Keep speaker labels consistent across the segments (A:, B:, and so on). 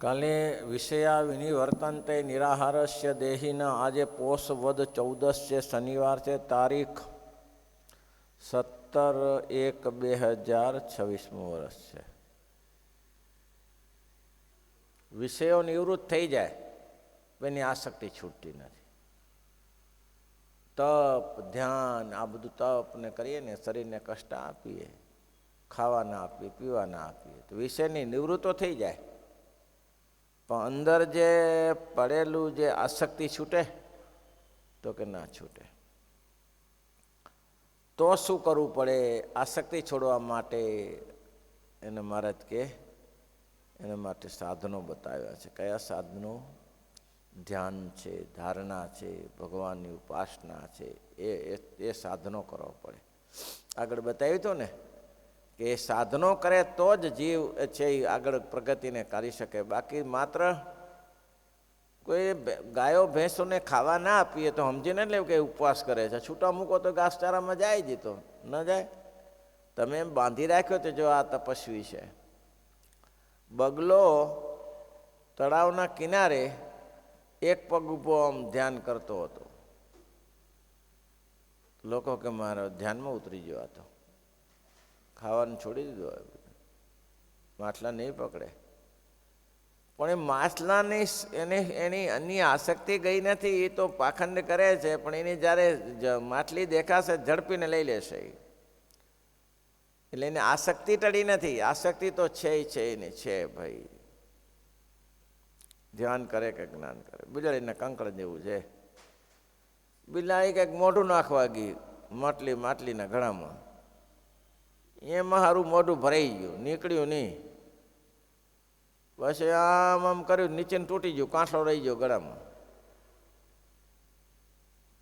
A: કાલે વિષયા વિનિવર્તન્તે નિરાહારસ્ય દેહિના. આજે પોષ વદ 14 છે, શનિવાર છે, તારીખ 17/1/2026 વર્ષ છે. વિષયો નિવૃત્ત થઈ જાય એની આસક્તિ છૂટતી નથી. તપ ધ્યાન આ બધું તપ ને કરીએ ને, શરીરને કષ્ટ આપીએ, ખાવા ના આપીએ, પીવા ના આપીએ તો વિષયની નિવૃત્તો થઈ જાય. પણ અંદર જે પડેલું જે આસક્તિ છૂટે તો કે ના છૂટે. તો શું કરવું પડે આસક્તિ છોડવા માટે? એને મહારાજ કે એના માટે સાધનો બતાવ્યા છે. કયા સાધનો? ધ્યાન છે, ધારણા છે, ભગવાનની ઉપાસના છે. એ સાધનો કરવા પડે. આગળ બતાવ્યું હતું ને કે એ સાધનો કરે તો જ જીવ છે એ આગળ પ્રગતિને કરી શકે. બાકી માત્ર કોઈ ગાયો ભેંસોને ખાવા ના આપીએ તો સમજીને લેવું કે ઉપવાસ કરે છે. છૂટા મૂકો તો ઘાસચારામાં જાય જ તો ન જાય. તમે એમ બાંધી રાખ્યો તો જો આ તપસ્વી છે. બગલો તળાવના કિનારે એક પગ ઊભો આમ ધ્યાન કરતો હતો. લોકો કે મારો ધ્યાનમાં ઉતરી ગયો હતો, ખાવાનું છોડી દીધું, માછલા નહીં પકડે. પણ એ માછલાની એની અન્ય આસક્તિ ગઈ નથી. એ તો પાખંડ કરે છે, પણ એની જ્યારે માછલી દેખાશે ઝડપીને લઈ લેશે. એટલે એને આસક્તિ ટળી નથી. આસક્તિ તો છે ને છે ભાઈ. ધ્યાન કરે કે જ્ઞાન કરે. બિલાડીને કંકળ જેવું છે. બિલાડી કંઈક મોઢું નાખવા ગઈ માટલીના ગળામાં, એમાં સારું મોઢું ભરાઈ ગયું, નીકળ્યું નહીં. પછી આમ કર્યું, નીચે તૂટી ગયું, કાંઠો રહી ગયો ગળામાં.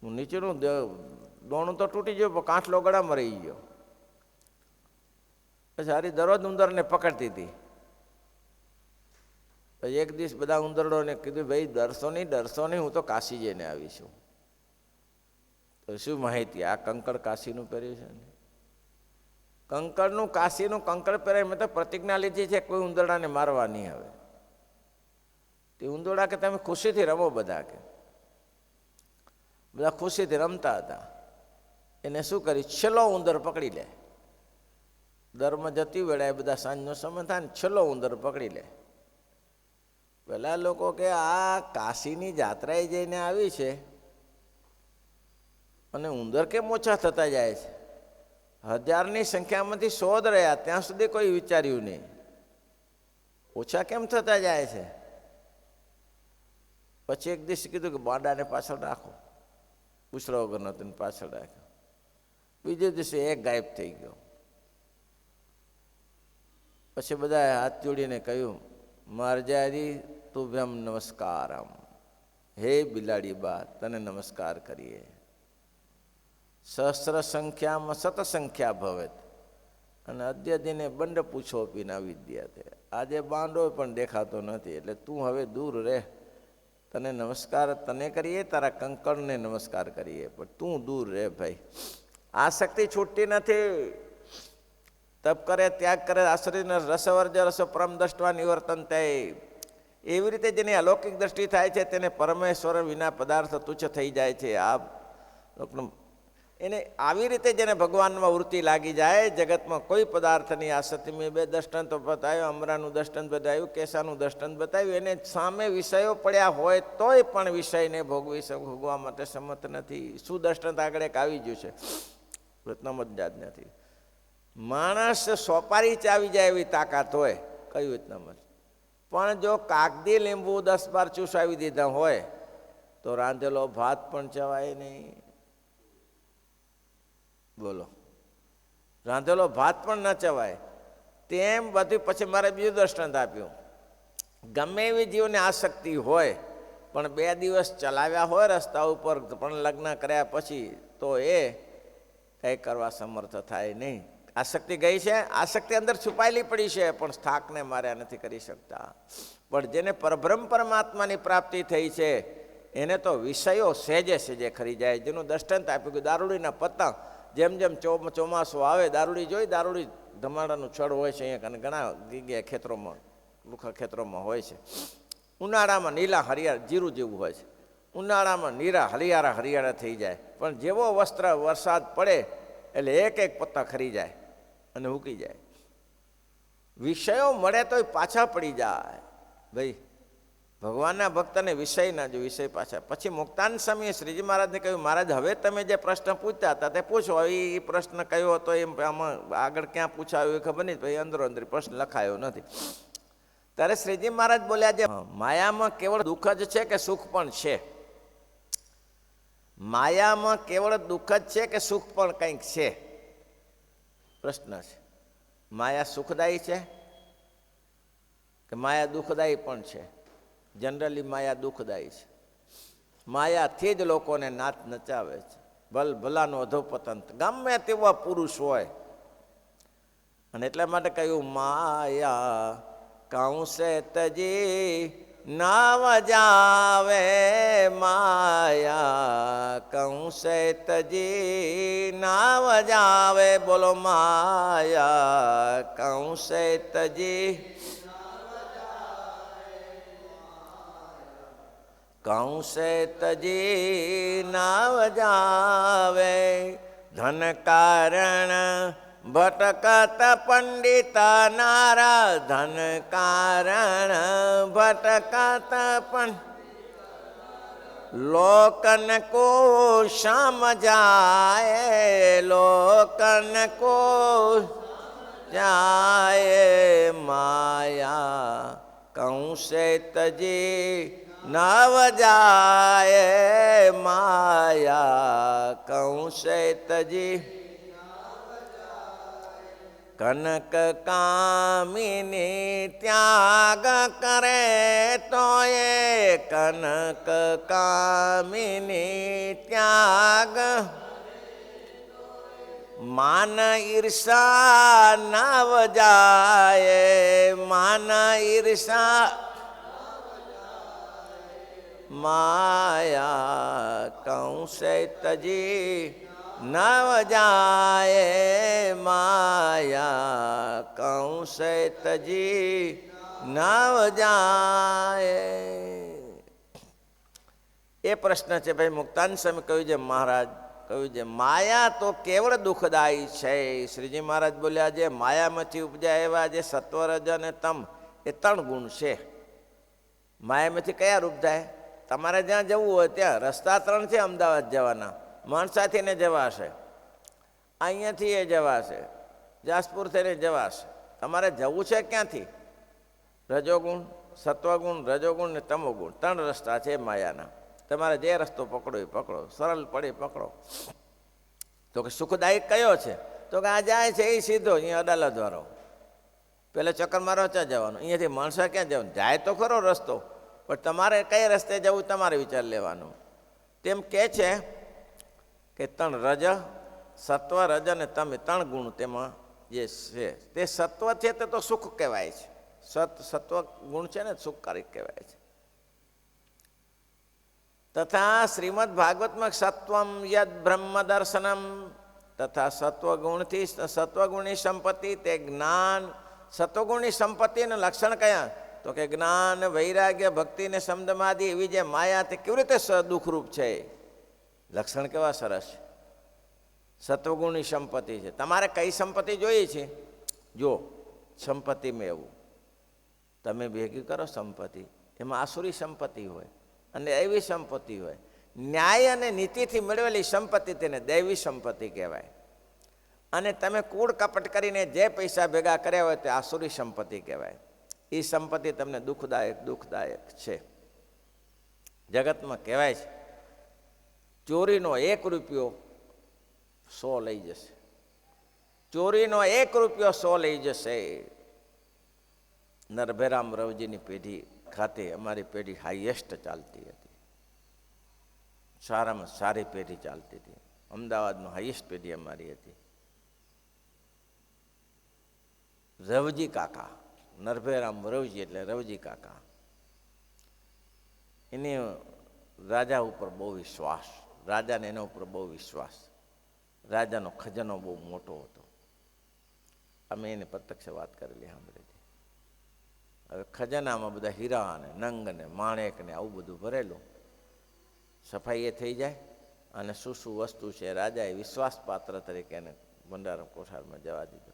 A: નીચેનું દોણું તો તૂટી ગયું પણ કાંઠલો ગળામાં રહી ગયો. પછી હારી દરરોજ ઉંદરને પકડતી હતી. પછી એક દિવસ બધા ઉંદરડોને કીધું, ભાઈ ડરશો નહીં, હું તો કાશી જઈને આવીશું. તો શું માહિતી? આ કંકર કાશીનું પહેર્યું છે ને, કંકરનું કાશીનું કંકર પહેરાય. મેં તો પ્રતિજ્ઞા લીધી છે કોઈ ઉંદરડાને મારવા નહીં. હવે તે ઉંદરડા કે તમે ખુશીથી રમો. બધા ખુશીથી રમતા હતા. એને શું કર્યું? છેલ્લો ઉંદર પકડી લે. દરમાં જતી વેળાએ બધા સાંજનો સમય થાય ને છેલ્લો ઉંદર પકડી લે. પેલા લોકો કે આ કાશીની જાત્રાએ જઈને આવી છે અને ઉંદર કેમ ઓછા થતા જાય છે? 1000ની સંખ્યામાંથી 100 જ રહ્યા, ત્યાં સુધી કોઈ વિચાર્યું નહીં. ઓછા કેમ થતા જાય છે? પછી એક દિવસ કીધું કે બાંડાને પાછળ રાખો. પૂછડા વગરનો તેને પાછળ રાખ્યો. બીજે દિવસે એક ગાયબ થઈ ગયો. પછી બધાએ હાથ જોડીને કહ્યું, મારજારી તુભ્યમ નમસ્કારમ. હે બિલાડી બા, તને નમસ્કાર કરીએ. સહસ્ર સંખ્યામાં શત સંખ્યા ભવેત અને અદ્ય દિને બંડ પૂછો પીના વિદ્યા. આજે બાંડો પણ દેખાતો નથી, એટલે તું હવે દૂર રહે. તને નમસ્કાર તને કરીએ, તારા કંકણને નમસ્કાર કરીએ, પણ તું દૂર રહે ભાઈ. આસક્તિ છૂટતી નથી. તપ કરે, ત્યાગ કરે, આશ્રિતને રસવર્જ રસ પરમ દ્રષ્ટવા નિવર્તન થાય. એવી રીતે જેની અલૌકિક દ્રષ્ટિ થાય છે તેને પરમેશ્વર વિના પદાર્થ તુચ્છ થઈ જાય છે. આ એને આવી રીતે જેને ભગવાનમાં વૃત્તિ લાગી જાય, જગતમાં કોઈ પદાર્થની આસક્તિ. મેં 2 દ્રષ્ટાંતો બતાવ્યું. અમરાનું દ્રષ્ટાંત બતાવ્યું, કેશાનું દ્રષ્ટાંત બતાવ્યું. એને સામે વિષયો પડ્યા હોય તોય પણ વિષયને ભોગવા માટે સંમત નથી. શું દ્રષ્ટાંત આગળ એક આવી ગયું છે, રત્નમ જ નથી. માણસ સોપારી ચાવી જાય એવી તાકાત હોય, કયું રત્નમ. પણ જો કાગદી લીંબુ 10-12 ચૂસાવી દીધા હોય તો રાંધેલો ભાત પણ ચવાય નહીં. બોલો, રાંધેલો ભાત પણ ન ચવાય. તેમ બધું. પછી મારે બીજું દ્રષ્ટાંત આપ્યું. ગમે એવી જીવને આસક્તિ હોય પણ 2 દિવસ ચલાવ્યા હોય રસ્તા ઉપર, પણ લગ્ન કર્યા પછી તો એ કંઈ કરવા સમર્થ થાય નહીં. આસક્તિ ગઈ છે, આસક્તિ અંદર છુપાયેલી પડી છે, પણ સ્થાકને માર્યા નથી કરી શકતા. પણ જેને પરબ્રહ્મ પરમાત્માની પ્રાપ્તિ થઈ છે એને તો વિષયો સહેજે ખરી જાય. જેનું દ્રષ્ટાંત આપ્યું કે દારૂડીના પતંગ. જેમ જેમ ચોમાસું આવે, દારૂડી જોઈ, દારૂડી ધમાડાનું છળ હોય છે અહીંયા, અને ઘણા જગ્યાએ ખેતરોમાં લુખા ખેતરોમાં હોય છે. ઉનાળામાં નીલા હરિયાળા જીરું જેવું હોય છે, ઉનાળામાં નીરા હરિયાળા હરિયાળા થઈ જાય, પણ જેવો વરસાદ પડે એટલે એક એક પત્તા ખરી જાય અને ઉકી જાય. વિષયો મળે તોય પાછા પડી જાય. ભાઈ ભગવાનના ભક્તને વિષય ના જો, વિષય પાછા. પછી મુક્તાન સમયે શ્રીજી મહારાજને કહ્યું, મહારાજ હવે તમે જે પ્રશ્ન પૂછતા હતા તે પૂછો. એ પ્રશ્ન કયો હતો એમ આમાં આગળ ક્યાં પૂછાયો એ ખબર નહીં, ભાઈ અંદરો અંદર પ્રશ્ન લખાયો નથી. ત્યારે શ્રીજી મહારાજ બોલ્યા, જે માયામાં કેવળ દુઃખ જ છે કે સુખ પણ છે? માયામાં કેવળ દુઃખ જ છે કે સુખ પણ કંઈક છે? પ્રશ્ન છે. માયા સુખદાયી છે કે માયા દુઃખદાયી પણ છે? જનરલી માયા દુઃખદાયી છે. માયાથી જ લોકોને નાચ નચાવે છે. ભલાનો અધોપતન ગમે તેવા પુરુષ હોય. અને એટલા માટે કહ્યું, માયા કૌશે તજી નાવ જાવે, માયા કૌશે તજી નાવ જાવે. બોલો, માયા કૌશે તજી કૌશે તજી નાવ જાવે. ધન કારણ ભટકત પંડિત નારા, ધન કારણ ભટકત પણ લોકન કો સમજાય, લોકન કો જાય. માયા કૌશે તજી નવ જાય, માયા કૌશે તજી. કનક કામિની ત્યાગ કરે તો એ, કનક કામિની ત્યાગ. માન ઈર્ષા નવ જાય, માન ઈર્ષા. માયા કૌશે તજી નવ જાય, માયા કૌશે તજી નવ જાય. એ પ્રશ્ન છે ભાઈ. મુક્તાન સ્વામી કહ્યું છે, મહારાજ કહ્યું છે માયા તો કેવળ દુઃખદાયી છે. શ્રીજી મહારાજ બોલ્યા, જે માયામાંથી ઉપજાય એવા જે સત્વ રજ અને તમ એ 3 ગુણ છે. માયામાંથી કયા રૂપ થાય? તમારે જ્યાં જવું હોય ત્યાં રસ્તા 3 છે અમદાવાદ જવાના. માણસાથી ને જવાશે, અહીંયાથી એ જવાશે, જાસપુર થઈને જવાશે. તમારે જવું છે ક્યાંથી? રજોગુણ, સત્વગુણ, રજોગુણ ને તમોગુણ 3 રસ્તા છે માયાના. તમારે જે રસ્તો પકડો એ પકડો, સરળ પડે પકડો. તો કે સુખદાયક કયો છે? તો કે આ જાય છે એ સીધો અહીંયા અડાલજ વાળો. પહેલાં ચક્કર મારવા ક્યાં જવાનું? અહીંયાથી માણસા ક્યાં જવાનું? જાય તો ખરો રસ્તો, પણ તમારે કઈ રસ્તે જવું તમારે વિચાર લેવાનો. તેમ કે છે કે 3 રજ, સત્વ, રજ અને તમે 3 ગુણ તેમાં જે છે તે સત્વ છે તે તો સુખ કહેવાય છે. સત્વ ગુણ છે ને સુખકારી કહેવાય છે. તથા શ્રીમદ ભાગવતમાં સત્વમ યદ બ્રહ્મ દર્શનમ, તથા સત્વગુણથી સત્વગુણની સંપત્તિ તે જ્ઞાન. સત્વગુણની સંપત્તિનું લક્ષણ કયા? તો કે જ્ઞાન, વૈરાગ્ય, ભક્તિ ને સમદમાદી એવી જે માયા તે કેવી રીતે દુઃખરૂપ છે? લક્ષણ કેવા સરસ છે. સત્વગુણની સંપત્તિ છે. તમારે કઈ સંપત્તિ જોઈએ છે? જો સંપત્તિમાં એવું તમે ભેગી કરો સંપત્તિ, એમાં આસુરી સંપત્તિ હોય અને એવી સંપત્તિ હોય. ન્યાય અને નીતિથી મેળવેલી સંપત્તિ તેને દૈવી સંપત્તિ કહેવાય. અને તમે કૂડ કપટ કરીને જે પૈસા ભેગા કર્યા હોય તે આસુરી સંપત્તિ કહેવાય. એ સંપત્તિ તમને દુઃખદાયક છે. જગતમાં કહેવાય છે ચોરીનો 1 રૂપિયો 100 લઈ જશે. ચોરીનો 1 રૂપિયો 100 લઈ જશે. નરભેરામ રવજીની પેઢી ખાતે અમારી પેઢી હાઈએસ્ટ ચાલતી હતી. સારામાં સારી પેઢી ચાલતી હતી. અમદાવાદમાં હાઈએસ્ટ પેઢી અમારી હતી. રવજી કાકા, નરભેરામ રવજી એટલે રવજી કાકા. એની રાજા ઉપર બહુ વિશ્વાસ, રાજાને એના ઉપર બહુ વિશ્વાસ. રાજાનો ખજાનો બહુ મોટો હતો. અમે એને પ્રત્યક્ષ વાત કરેલી સાંભળેલી. હવે ખજાનામાં બધા હીરા ને નંગ ને માણેક ને આવું બધું ભરેલું. સફાઈ એ થઈ જાય અને શું શું વસ્તુ છે રાજાએ વિશ્વાસપાત્ર તરીકે એને ભંડારા કોઠારમાં જવા દીધો.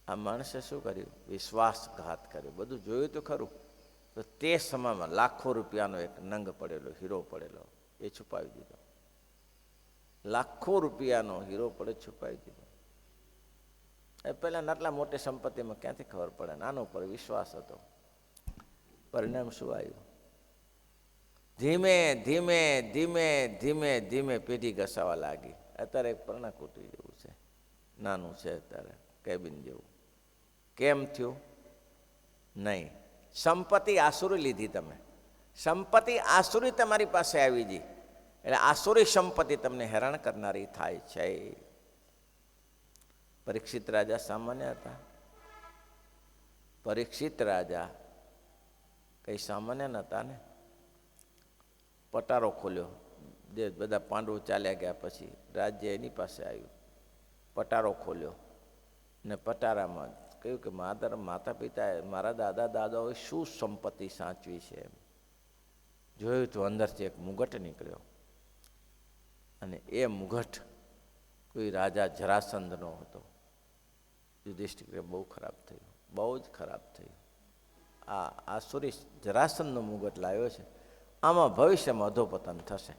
A: આ માણસે શું કર્યું? વિશ્વાસઘાત કર્યો. બધું જોયું તો ખરું, તો તે સમયમાં લાખો રૂપિયાનો એક નંગ પડેલો, હીરો પડેલો, એ છુપાવી દીધો. લાખો રૂપિયાનો હીરો પડે છુપાવી દીધો. એ પહેલાં આટલા મોટી સંપત્તિમાં ક્યાંથી ખબર પડે? આનો ઉપર વિશ્વાસ હતો. પરિણામ શું આવ્યું? ધીમે ધીમે ધીમે ધીમે ધીમે પેઢી ઘસાવા લાગી. અત્યારે એક પર્ણાકુટી જેવું છે, નાનું છે અત્યારે, કેબિન જેવું. કેમ થયું? નહીં, સંપત્તિ આસુરી લીધી તમે. સંપત્તિ આસુરી તમારી પાસે આવી ગઈ એટલે આસુરી સંપત્તિ તમને હેરાન કરનારી થાય છે. પરીક્ષિત રાજા સામાન્ય હતા? પરીક્ષિત રાજા કઈ સામાન્ય નહોતા ને. પટારો ખોલ્યો, જે બધા પાંડવો ચાલ્યા ગયા પછી રાજ્ય એની પાસે આવ્યું. પટારો ખોલ્યો ને પટારામાં કહ્યું કે માતા પિતાએ, મારા દાદા દાદાઓએ શું સંપત્તિ સાચવી છે એમ જોયું તો અંદરથી એક મુગટ નીકળ્યો. અને એ મુગટ કોઈ રાજા જરાસંધનો હતો. યુધિષ્ઠિરે બહુ ખરાબ થયું, બહુ જ ખરાબ થયું. આ આસુરી જરાસંધનો મુગટ લાવ્યો છે, આમાં ભવિષ્યમાં અધોપતન થશે.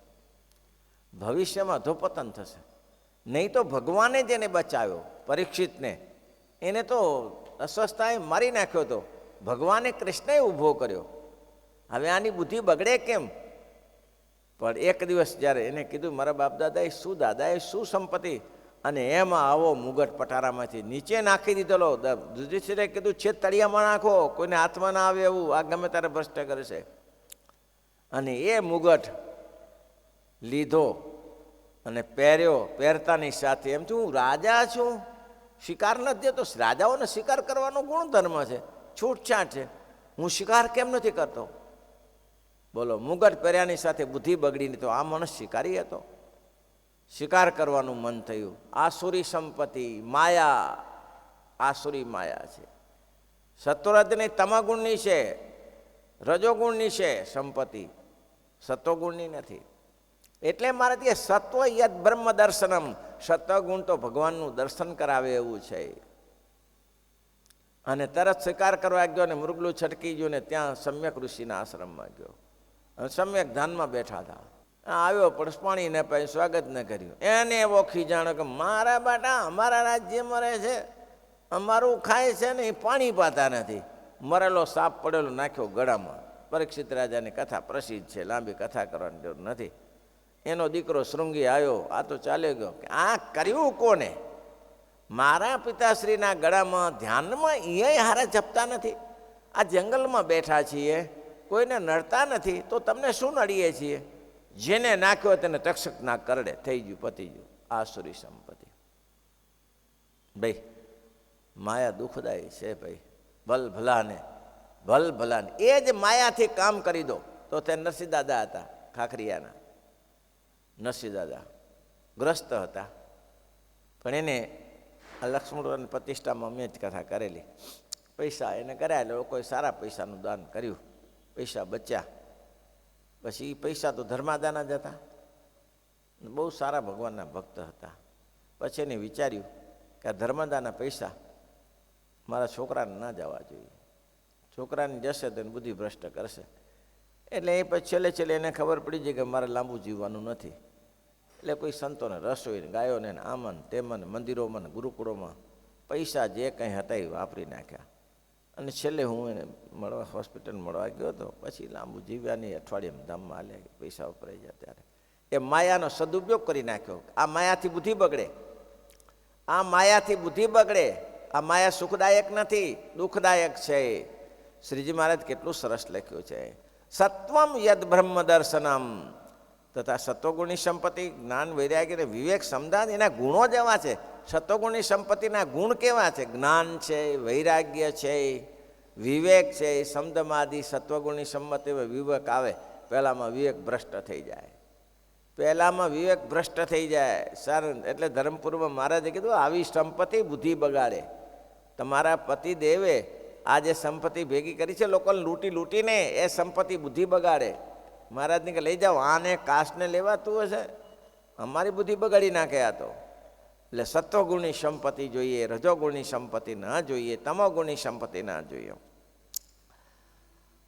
A: ભવિષ્યમાં અધોપતન થશે. નહીં તો ભગવાને જેને બચાવ્યો, પરીક્ષિતને, એને તો અસ્વસ્થતાએ મારી નાખ્યો હતો. ભગવાને કૃષ્ણએ ઊભો કર્યો. હવે આની બુદ્ધિ બગડે કેમ? પણ એક દિવસ જ્યારે એને કીધું મારા બાપ દાદાએ શું સંપત્તિ, અને એમાં આવો મુગટ પટારામાંથી નીચે નાખી દીધેલો. યુધિષ્ઠિરે કીધું છે તળિયામાં નાખો, કોઈને હાથમાં ના આવે એવું, આ ગમે ત્યારે ભ્રષ્ટ કરશે. અને એ મુગટ લીધો અને પહેર્યો. પહેરતાની સાથે એમ છું હું રાજા છું, શિકાર નથી દેતો. રાજાઓને શિકાર કરવાનો ગુણધર્મ છે, છૂટછાટ છે. હું શિકાર કેમ નથી કરતો? બોલો, મુગટ પહેર્યાની સાથે બુદ્ધિ બગડીને તો આ માણસ શિકારી હતો. શિકાર કરવાનું મન થયું. આસુરી સંપત્તિ, માયા, આસુરી માયા છે. સત્વરજની તમાગુણની છે, રજોગુણની છે સંપત્તિ, સત્વગુણની નથી. એટલે મારે ત્યાં સત્વ યદ બ્રહ્મ દર્શનમ, સત્વગુણ તો ભગવાનનું દર્શન કરાવે એવું છે. અને તરત શિકાર કરવા ગયો ને મૃગલું છટકી ગયો ને ત્યાં સમ્યક ઋષિના આશ્રમમાં ગયો. સમ્યક ધાનમાં બેઠા હતા. આવ્યો પણ પાણી ન પાઈ, સ્વાગત ન કર્યું. એને એવો ખીજાણો કે મારા બાટા અમારા રાજ્યમાં રહે છે, અમારું ખાય છે ને એ પાણી પાતા નથી. મરેલો સાપ પડેલો નાખ્યો ગળામાં. પરીક્ષિત રાજાની કથા પ્રસિદ્ધ છે, લાંબી કથા કરવાની જરૂર નથી. એનો દીકરો શૃંગી આવ્યો, આ તો ચાલ્યો ગયો. આ કર્યું કોને? મારા પિતાશ્રીના ગળામાં ધ્યાનમાં એ હારે જપતા નથી. આ જંગલમાં બેઠા છીએ, કોઈને નડતા નથી, તો તમને શું નડીએ છીએ? જેને નાખ્યો તેને તક્ષક ના કરડે, થઈ ગયું, પતી ગયું. આસુરી સંપત્તિ. ભાઈ માયા દુઃખદાયી છે ભાઈ. ભલભલાને એ જ માયાથી કામ કરી દો. તો તે નરસિંહ દાદા હતા, ખાખરિયાના નરસિંહ દાદા ગ્રસ્ત હતા. પણ એને લક્ષ્મણ પ્રતિષ્ઠામાં મેં જ કથા કરેલી. પૈસા એને કર્યા એટલે લોકોએ સારા પૈસાનું દાન કર્યું, પૈસા બચ્યા. પછી એ પૈસા તો ધર્માદાના જ હતા, બહુ સારા ભગવાનના ભક્ત હતા. પછી એને વિચાર્યું કે આ ધર્માદાના પૈસા મારા છોકરાને ના જવા જોઈએ. છોકરાને જશે તો એને બુદ્ધિ ભ્રષ્ટ કરશે. એટલે એ પછી છેલ્લે એને ખબર પડી જાય કે મારે લાંબુ જીવવાનું નથી. એટલે કોઈ સંતોને રસોઈને, ગાયોને, આમન તેમને, મંદિરોમાં, ગુરુકુળોમાં પૈસા જે કંઈ હતા એ વાપરી નાખ્યા. અને છેલ્લે હું એને હોસ્પિટલ મળવા ગયો હતો. પછી લાંબુ જીવ્યાની અઠવાડિયામાં ધામમાં હાલ્યા, પૈસા વપરાઈ ગયા. ત્યારે એ માયાનો સદુપયોગ કરી નાખ્યો. આ માયાથી બુદ્ધિ બગડે, આ માયાથી બુદ્ધિ બગડે. આ માયા સુખદાયક નથી, દુઃખદાયક છે. શ્રીજી મહારાજ કેટલું સરસ લખ્યું છે, સત્વમ યદ બ્રહ્મ દર્શનમ તથા સત્વગુણની સંપત્તિ, જ્ઞાન, વૈરાગ્ય અને વિવેક સમદાન એના ગુણો જ એવા છે. સત્વગુણની સંપત્તિના ગુણ કેવા છે? જ્ઞાન છે, વૈરાગ્ય છે, વિવેક છે, સમદમાદી. સત્વગુણની સંપત્તિમાં વિવેક આવે, પહેલામાં વિવેક ભ્રષ્ટ થઈ જાય, પહેલામાં વિવેક ભ્રષ્ટ થઈ જાય. સર એટલે ધર્મપુરમાં મહારાજે કીધું આવી સંપત્તિ બુદ્ધિ બગાડે. તમારા પતિદેવે આ જે સંપત્તિ ભેગી કરી છે લોકોને લૂંટી લૂંટીને એ સંપત્તિ બુદ્ધિ બગાડે. મહારાજને કે લઈ જાઓ આને કાસ્ટને લેવાતું હશે, અમારી બુદ્ધિ બગાડી નાખે આ તો. એટલે સત્વગુણની સંપત્તિ જોઈએ, રજોગુણની સંપત્તિ ના જોઈએ, તમોગુણની સંપત્તિ ના જોઈએ.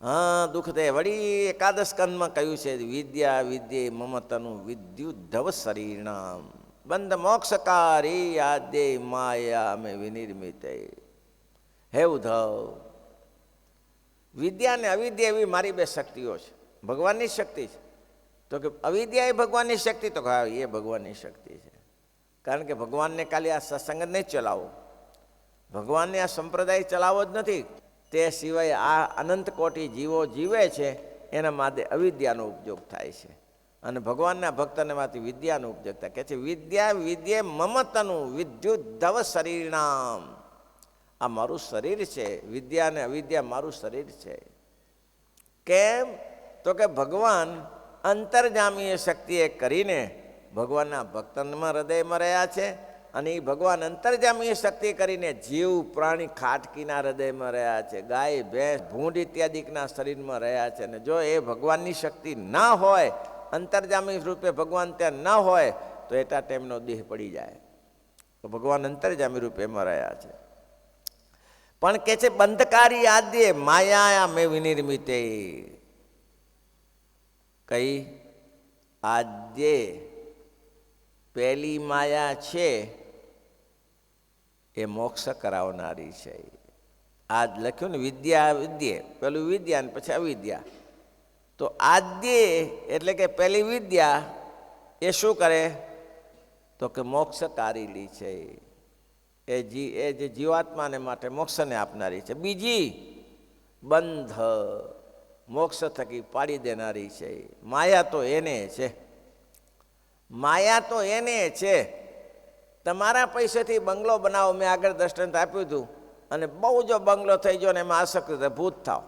A: હા દુઃખ દે વળી એકાદશ સ્કંદમાં કહ્યું છે વિદ્યા વિદ્યે મમતનું વિદ્યુદ્ધવ શરીરણામ બંધ મોક્ષકારી આદ્ય માયા મેં વિનિર્મિત. હે ઉદ્ધવ, વિદ્યા અને અવિદ્યા એવી મારી બે શક્તિઓ છે. ભગવાનની શક્તિ છે તો કે અવિદ્યા એ ભગવાનની શક્તિ, તો હા એ ભગવાનની શક્તિ છે. કારણ કે ભગવાનને ખાલી આ સત્સંગ નહીં ચલાવો, ભગવાનને આ સંપ્રદાય ચલાવવો જ નથી. તે સિવાય આ અનંત કોટી જીવો જીવે છે એના માટે અવિદ્યાનો ઉપયોગ થાય છે, અને ભગવાનના ભક્તને માંથી વિદ્યાનો ઉપયોગ થાય. કે છે વિદ્યા વિદ્યે મમતનું વિદ્યુદ્ધવ શરીરણામ. આ મારું શરીર છે, વિદ્યા અને અવિદ્યા મારું શરીર છે. કેમ તો કે ભગવાન અંતર્જામીય શક્તિએ કરીને ભગવાનના ભક્તનમાં હૃદયમાં રહ્યા છે, અને એ ભગવાન અંતર્જામીય શક્તિ કરીને જીવ પ્રાણી ખાટકીના હૃદયમાં રહ્યા છે, ગાય ભેંસ ભૂંડ ઇત્યાદિકના શરીરમાં રહ્યા છે. અને જો એ ભગવાનની શક્તિ ના હોય, અંતર્જામી રૂપે ભગવાન ત્યાં ન હોય તો એટલા ટાઈમનો દેહ પડી જાય. તો ભગવાન અંતર્જામી રૂપે એમાં રહ્યા છે. પણ કે છે બંધકારી આદ્ય માયા મેં વિનિર્મિતે. કઈ આદ્ય પહેલી માયા છે એ મોક્ષ કરાવનારી છે. આ લખ્યું ને વિદ્યા વિદ્યે, પેલું વિદ્યા ને પછી અવિદ્યા. તો આદ્ય એટલે કે પહેલી વિદ્યા એ શું કરે તો કે મોક્ષકારીલી છે. એ જે જીવાત્માને માટે મોક્ષને આપનારી છે. બીજી બંધ, મોક્ષ થકી પાડી દેનારી છે. માયા તો એને છે, માયા તો એને છે. તમારા પૈસાથી બંગલો બનાવો, મેં આગળ દ્રષ્ટાંત આપ્યું હતું, અને બહુ જો બંગલો થઈ ગયો ને એમાં આસક્ત ભૂત થાવ,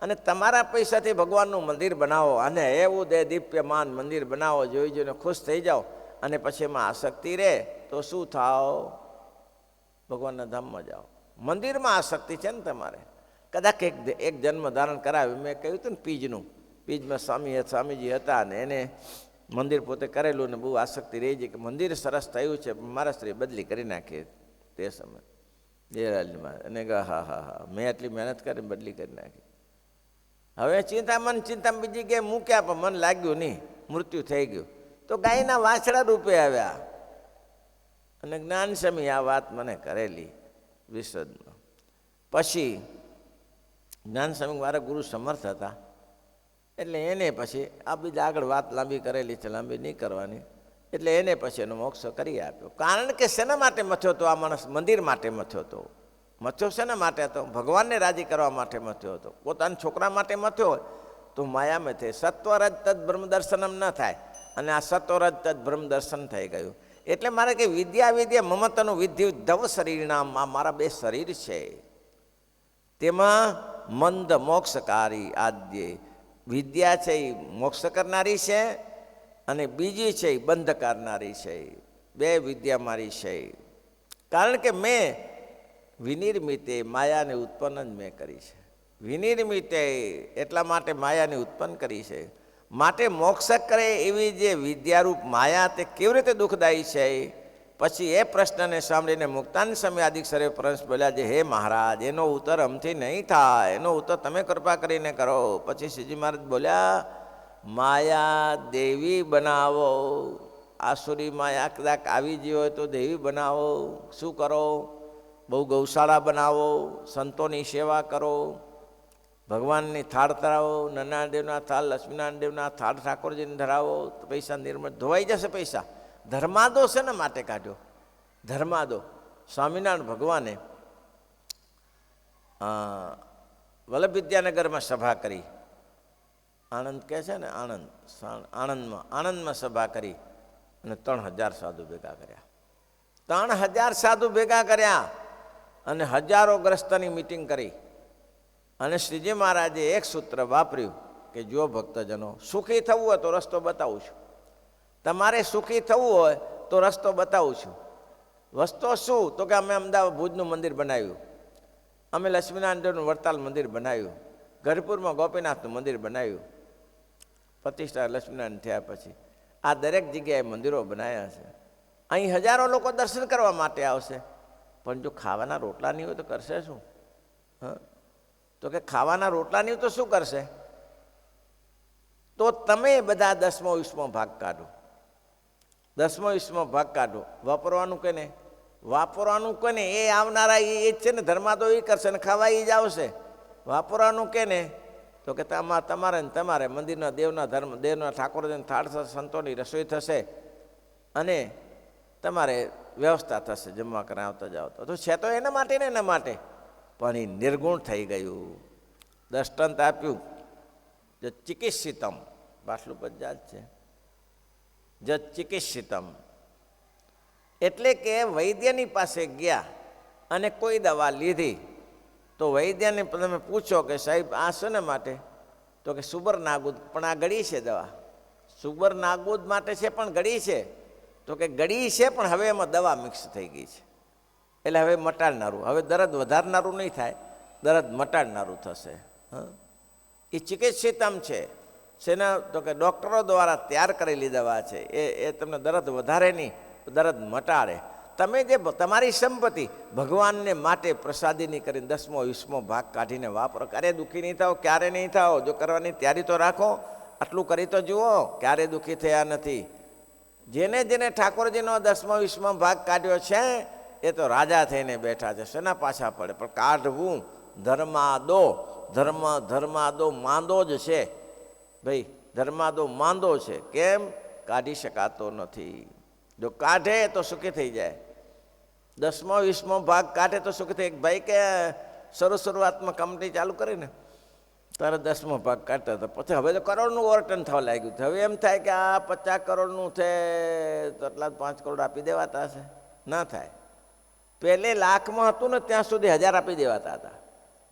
A: અને તમારા પૈસાથી ભગવાનનું મંદિર બનાવો અને એવું દીપ્યમાન મંદિર બનાવો, જોઈ જોઈને ખુશ થઈ જાઓ, અને પછી એમાં આસક્તિ રહે તો શું થાવ? ભગવાનના ધામમાં જાઓ. મંદિરમાં આસક્તિ છે ને તમારે. કદાચ એક જન્મ ધારણ કરાવ્યું, મેં કહ્યું હતું ને પીજમાં સ્વામીજી હતા ને એને મંદિર પોતે કરેલું ને બહુ આસક્તિ રહી છે કે મંદિર સરસ થયું છે, મારા સ્ત્રી બદલી કરી નાખી તે સમય જયરાજમાં. અને હા હા હા મેં એટલી મહેનત કરીને બદલી કરી નાખી. હવે ચિંતામાં બીજી કે મૂક્યા પણ મન લાગ્યું નહીં, મૃત્યુ થઈ ગયું. તો ગાયના વાછડા રૂપે આવ્યા, અને જ્ઞાન સ્વામી આ વાત મને કરેલી વિશદમાં. પછી જ્ઞાન સ્વામી મારા ગુરુ સમર્થ હતા, એટલે એને પછી આ બીજા આગળ વાત લાંબી કરેલી છે, લાંબી નહીં કરવાની. એટલે એને પછી એનો મોક્ષ કરી આપ્યો. કારણ કે શેના માટે મથ્યો હતો આ માણસ? મંદિર માટે મથ્યો હતો. મથ્યો શેના માટે હતો? ભગવાનને રાજી કરવા માટે મથ્યો હતો. પોતાના છોકરા માટે મથ્યો હોય તો માયામાં થાય. સત્વરજ તદ બ્રહ્મ દર્શનમ ન થાય, અને આ સત્વરજ તદ બ્રહ્મ દર્શન થઈ ગયું. એટલે મારે કે વિદ્યા વિદ્યા મમતનું વિદ્યુદ્ધવ શરીરનામ. આ મારા બે શરીર છે, તેમાં મંદ મોક્ષકારી આદ્ય વિદ્યા છે એ મોક્ષ કરનારી છે, અને બીજી છે એ બંધ કરનારી છે. બે વિદ્યા મારી છે. કારણ કે મેં વિનિર્મિતે માયાને ઉત્પન્ન જ મેં કરી છે. વિનિર્મિતે એટલા માટે માયાને ઉત્પન્ન કરી છે. માટે મોક્ષ કરે એવી જે વિદ્યારૂપ માયા તે કેવી રીતે દુઃખદાયી છે? પછી એ પ્રશ્નને સાંભળીને મુક્તાન સમય આદિક સરે પ્રશ્ન બોલ્યા છે, હે મહારાજ એનો ઉત્તર અમથી નહીં થાય, એનો ઉત્તર તમે કૃપા કરીને કરો. પછી શ્રીજી મહારાજ બોલ્યા, માયા દેવી બનાવો. આસુરી માયા કદાચ આવી ગઈ હોય તો દેવી બનાવો. શું કરો? બહુ ગૌશાળા બનાવો, સંતોની સેવા કરો, ભગવાનની થાળ ધરાવો, નારાયણ દેવના થાળ, લક્ષ્મીનારાયણ દેવના થાળ ઠાકોરજીને ધરાવો, તો પૈસા નિર્મળ ધોવાઈ જશે. પૈસા ધર્માદો છે ને માટે કાઢ્યો. ધર્માદો સ્વામિનારાયણ ભગવાને વલ્લભ વિદ્યાનગરમાં સભા કરી. આણંદ કહે છે ને, આણંદમાં સભા કરી અને 3000 સાધુ ભેગા કર્યા. 3000 સાધુ ભેગા કર્યા અને હજારો ગ્રસ્તની મિટિંગ કરી. અને શ્રીજી મહારાજે એક સૂત્ર વાપર્યું કે જો ભક્તજનો સુખી થવું હોય તો રસ્તો બતાવું છું. તમારે સુખી થવું હોય તો રસ્તો બતાવું છું. રસ્તો શું? તો કે અમે અમદાવાદ ભુજનું મંદિર બનાવ્યું. અમે લક્ષ્મીનારાયણનું વડતાલ મંદિર બનાવ્યું, ગઢપુરમાં ગોપીનાથનું મંદિર બનાવ્યું, પ્રતિષ્ઠા લક્ષ્મીનારાયણ થયા પછી આ દરેક જગ્યાએ મંદિરો બનાવ્યા છે. અહીં હજારો લોકો દર્શન કરવા માટે આવશે, પણ જો ખાવાના રોટલા નહીં હોય તો કરશે શું? હા, તો કે ખાવાના રોટલા નહીં હોય તો શું કરશે? તો તમે બધા 10મો 20મો ભાગ કાઢો, 10મો 20મો ભાગ કાઢો. વાપરવાનું કે ને વાપરવાનું કે ને એ આવનારા એ જ છે ને, ધર્માદો એ કરશે ને ખાવા એ જ આવશે. વાપરવાનું કે ને તો કે તમારે ને તમારે મંદિરના દેવના ઠાકોરજીને થાળ થશે, સંતોની રસોઈ થશે અને તમારે વ્યવસ્થા થશે જમવા કરે આવતા જાઓ. તો છે તો એના માટે ને એના માટે, પણ એ નિર્ગુણ થઈ ગયું. દૃષ્ટાંત આપ્યું, જ ચિકિત્સિતમ, પાછલું પદ જ છે, જ ચિકિત્સિતમ એટલે કે વૈદ્યની પાસે ગયા અને કોઈ દવા લીધી તો વૈદ્યને તમે પૂછો કે સાહેબ આ શેના માટે? તો કે સુબર નાગુદ, પણ આ ગળી છે દવા, સુબર નાગુદ માટે છે પણ ગળી છે. તો કે ગળી છે પણ હવે એમાં દવા મિક્સ થઈ ગઈ છે, એટલે હવે મટાડનારું, હવે દર્દ વધારનારું નહીં થાય, દર્દ મટાડનારું થશે. એ ચિકિત્સિતમ છે. શેના? તો કે ડૉક્ટરો દ્વારા તૈયાર કરેલી દવા છે. એ તમને દર્દ વધારે નહીં, દર્દ મટાડે. તમે જે તમારી સંપત્તિ ભગવાનને માટે પ્રસાદીની કરીને 10મો 20મો ભાગ કાઢીને વાપરો. ક્યારે દુઃખી નહીં થાઓ, ક્યારે નહીં થાઓ. જો કરવાની તૈયારી તો રાખો, આટલું કરી તો જુઓ, ક્યારે દુઃખી થયા નથી. જેને જેને ઠાકોરજીનો 10મો 20મો ભાગ કાઢ્યો છે એ તો રાજા થઈને બેઠા છે. શેના પાછા પડે? પણ કાઢવું ધર્માદો માંદો જ છે ભાઈ, ધર્માદો માંદો છે. કેમ? કાઢી શકાતો નથી. જો કાઢે તો સુખી થઈ જાય. 10મો 20મો ભાગ કાઢે તો સુખી થઈ. એક ભાઈ કે શરૂઆતમાં કંપની ચાલુ કરીને તારે 10મો ભાગ કાઢતા હતા, પછી હવે તો કરોડનું ઓવરટર્ન થવા લાગ્યું. હવે એમ થાય કે આ 50 કરોડનું છે તો એટલા 5 કરોડ આપી દેવાતા હશે. ના થાય. પહેલે લાખમાં હતું ને ત્યાં સુધી 1000 આપી દેવાતા હતા,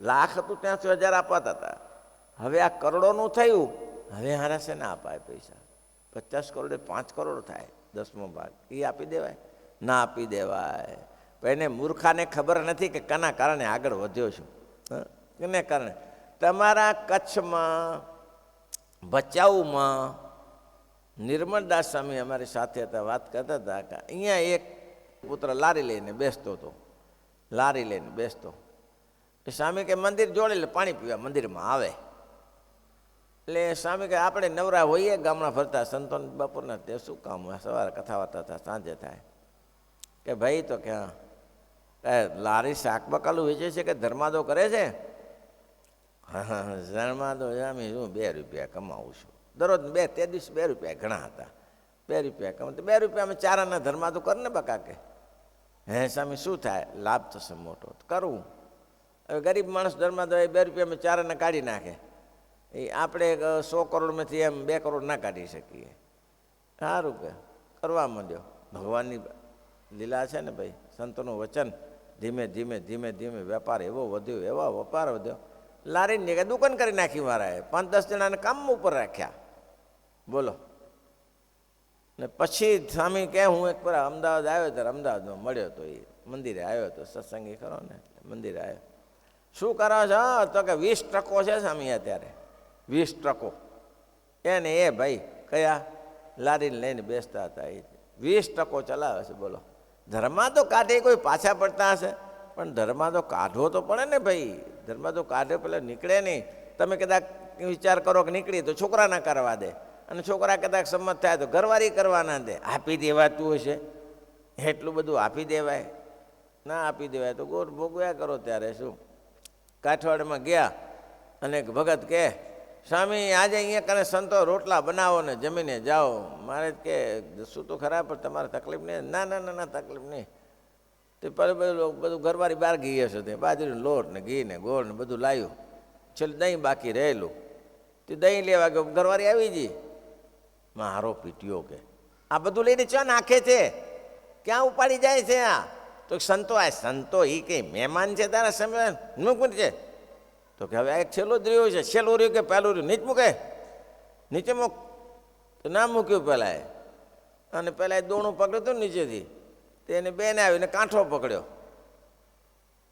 A: લાખ હતું ત્યાં સુધી 1000 અપાતા હતા. હવે આ કરોડોનું થયું, હવે હારા છે ના અપાય પૈસા. 50 કરોડે 5 કરોડ થાય 10મો ભાગ, એ આપી દેવાય? ના આપી દેવાય. પણ એને મૂર્ખાને ખબર નથી કે કના કારણે આગળ વધ્યો છું. એને કારણે તમારા કચ્છમાં ભચાઉમાં નિર્મલદાસ સ્વામી અમારી સાથે હતા, વાત કરતા હતા કે અહીંયા એક પુત્ર લારી લઈને બેસતો હતો, લારી લઈને બેસતો. એ સ્વામી કે મંદિર જોડે એટલે પાણી પીવા મંદિરમાં આવે. એટલે સ્વામી કે આપણે નવરા હોઈએ ગામડા ફરતા, સંતોન બપોરના તે શું કામ હોય, સવારે કથા વાર્તા થાય, સાંજે થાય. કે ભાઈ તો કે લારી શાક બકાલું વેચે છે કે ધર્માદો કરે છે? હા, ધર્માદો જામી શું 2 રૂપિયા કમાવું છું દરરોજ. તે દિવસ 2 રૂપિયા ઘણા હતા, 2 રૂપિયા કમાતો, 2 રૂપિયામાં ચારાના ધર્માદો કર ને બકા કે. હે સ્વામી શું થાય? લાભ થશે મોટો, કરવું. હવે ગરીબ માણસ ધર્માદો 2 રૂપિયામાં ચારાના કાઢી નાખે. એ આપણે 100 કરોડમાંથી એમ 2 કરોડ ના કાઢી શકીએ. સારું કે કરવા માંડ્યો. ભગવાનની લીલા છે ને ભાઈ, સંતોનું વચન. ધીમે ધીમે ધીમે ધીમે વેપાર એવો વધ્યો, એવો વેપાર વધ્યો. લારીની જગ્યાએ દુકાન કરી નાખી મારાએ. 5-10 જણાને કામ ઉપર રાખ્યા. બોલો. ને પછી સ્વામી કે હું એક પર અમદાવાદ આવ્યો ત્યારે અમદાવાદમાં મળ્યો તો, એ મંદિરે આવ્યો હતો, સત્સંગી કરો ને મંદિરે આવ્યો. શું કરો છો? તો કે 20 ટ્રકો છે સ્વામી અત્યારે, 20 ટ્રકો. એને એ ભાઈ કયા લારીને લઈને બેસતા હતા, એ 20 ટ્રકો ચલાવે છે. બોલો. ધર્માદો કાઢે કોઈ પાછા પડતા હશે, પણ ધર્માદો કાઢવો તો પડે ને ભાઈ. ધર્માદો કાઢે પેલા નીકળે નહીં. તમે કદાચ વિચાર કરો કે નીકળી તો છોકરા ના કરવા દે, અને છોકરા કદાચ સંમત થાય તો ઘરવાળી કરવા ના દે. આપી દેવાતું હશે એટલું બધું આપી દેવાય? ના આપી દેવાય તો ગોળ ભોગવ્યા કરો. ત્યારે શું, કાઠવાડમાં ગયા અને ભગત કે સ્વામી આજે અહીંયા કને સંતો રોટલા બનાવો ને જમીને જાઓ. મારે કે શું તો ખરા, પણ તમારે તકલીફ નહીં? ના ના ના ના તકલીફ નહીં. તે બધું ઘરવાળી બહાર ગઈ હશે, તે બાજરીનો લોટ ને ઘી ને ગોળ ને બધું લાવ્યું. છેલ્લે દહીં બાકી રહેલું, તે દહીં લેવા ગયો. ઘરવાળી આવી ગઈ, મારો પીટ્યો કે આ બધું લઈને ચા નાખે છે, ક્યાં ઉપાડી જાય છે આ? તો સંતો આ સંતો એ કંઈ મહેમાન છે તારા સમય મૂકવું છે? તો કે હવે આ એક છેલ્લું જ રહ્યું છે. છેલ્લું રહ્યું કે પહેલું રહ્યું? નીચે મૂકે, નીચે મૂક. તો ના મૂક્યું પહેલાં એ, અને પહેલાં એ દોણું પકડ્યું હતું નીચેથી, તેને બેને આવીને કાંઠો પકડ્યો.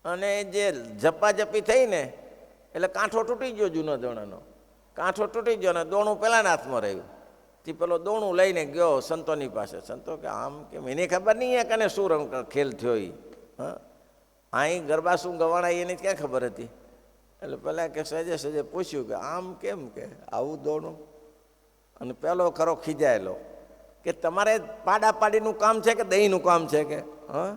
A: અને જે ઝપાઝપી થઈ ને એટલે કાંઠો તૂટી ગયો જૂનો દોણાનો. કાંઠો તૂટી ગયો ને દોણું પેલાના હાથમાં રહ્યું. તે પેલો દોણું લઈને ગયો સંતોની પાસે. સંતો કે આમ કેમ, એની ખબર નહીં એ કને શું રંગ ખેલ થયો એ. હા, અહીં ગરબા શું ગવાણા એની ક્યાં ખબર હતી. એટલે પેલા કે સહેજે સહેજે પૂછ્યું કે આમ કેમ, કે આવું દોણું. અને પેલો ખરો ખીજાયેલો કે તમારે પાડાપાડીનું કામ છે કે દહીંનું કામ છે, કે હા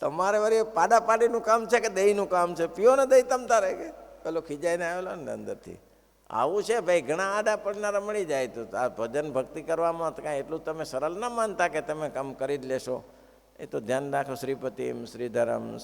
A: તમારે વળી પાડાપાડીનું કામ છે કે દહીંનું કામ છે, પીઓ ને દહીં તમ તારે, કે પેલો ખીજાઈને આવેલો ને અંદરથી. આવું છે ભાઈ, ઘણા આડા પડનારા મળી જાય. તો આ ભજન ભક્તિ કરવામાં કાંઈ એટલું તમે સરળ ના માનતા કે તમે કામ કરી જ લેશો. એ તો ધ્યાન રાખો. શ્રીપતિમ શ્રીધરમ